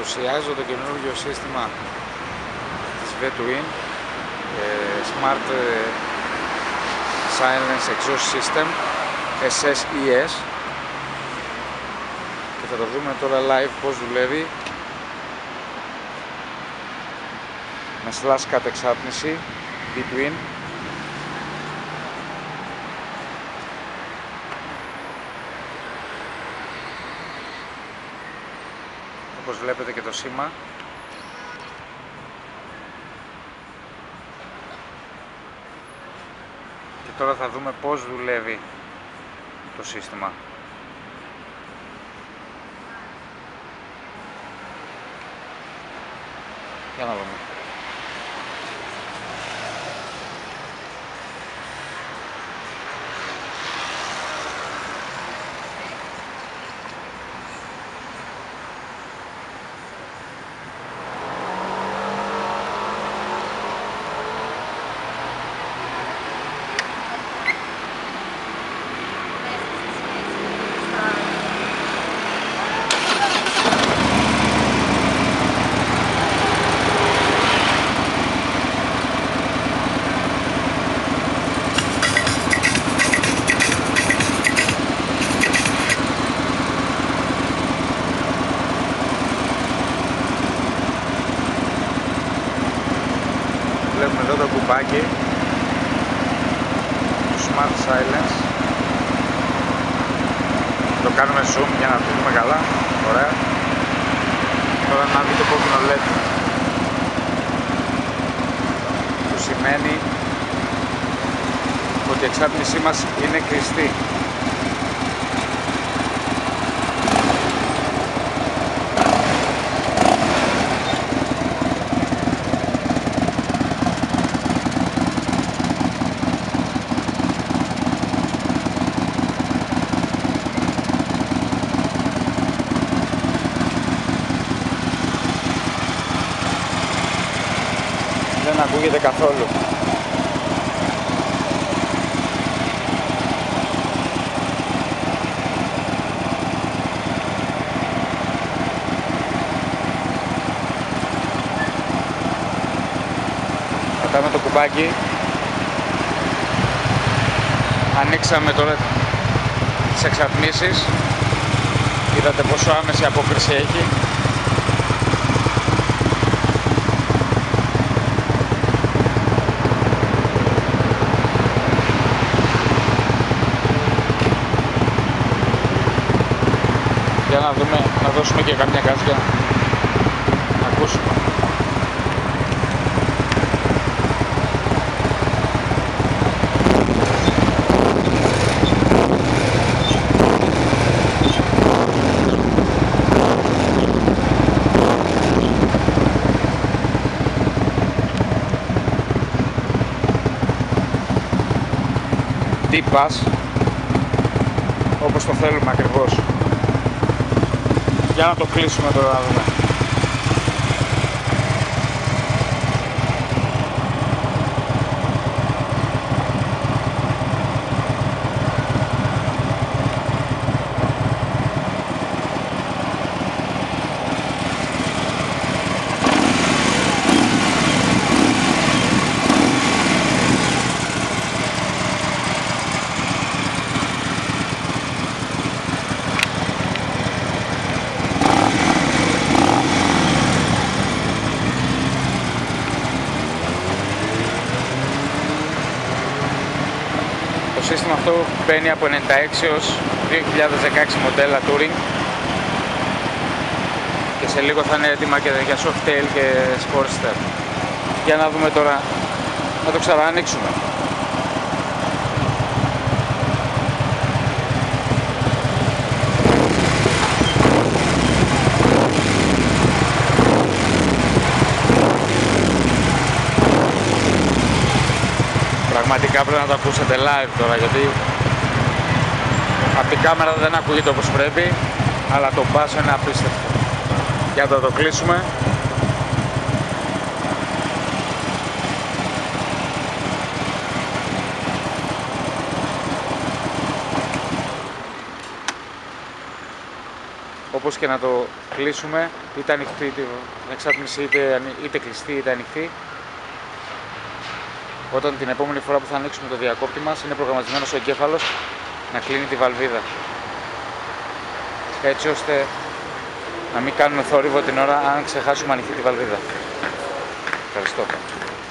παρουσιάζω το καινούργιο σύστημα της V-Twin Smart Silence Exhaust System SSES και θα το δούμε τώρα live πώς δουλεύει με slash cut εξάπνιση V-Twin. Όπως βλέπετε και το σήμα. Και τώρα θα δούμε πώς δουλεύει το σύστημα. Για να δούμε. Βλέπουμε εδώ το κουμπάκι του Smart Silence. Το κάνουμε zoom για να το δούμε καλά. Ωραία. Τώρα να δείτε κόκκινο LED, που σημαίνει ότι η εξάπνισή μας είναι κλειστή. Δεν ακούγεται καθόλου. Πατάμε το κουμπάκι. Ανοίξαμε τώρα τις εξατμίσεις. Είδατε πόσο άμεση απόκριση έχει. Για να δούμε, να δώσουμε και καμιά γκάζια να ακούσουμε. Deep bass, όπως το θέλουμε ακριβώς. Για να το κλείσουμε τώρα να δούμε. Το σύστημα αυτό μπαίνει από 96 έως 2016 μοντέλα Touring και σε λίγο θα είναι έτοιμα και για Softail και Sportster. Για να δούμε τώρα, να το ξαναανοίξουμε. Πραγματικά πρέπει να το ακούσετε live τώρα, γιατί από την κάμερα δεν ακούγεται όπως πρέπει, αλλά το μπάσο είναι απίστευτο. Για να το κλείσουμε. όπως και να το κλείσουμε, είτε ανοιχτή την εξάτμιση, είτε κλειστή είτε ανοιχτή, όταν την επόμενη φορά που θα ανοίξουμε το διακόπτη μας είναι προγραμματισμένος ο εγκέφαλος να κλείνει τη βαλβίδα, έτσι ώστε να μην κάνουμε θόρυβο την ώρα αν ξεχάσουμε ανοιχτή τη βαλβίδα. Ευχαριστώ.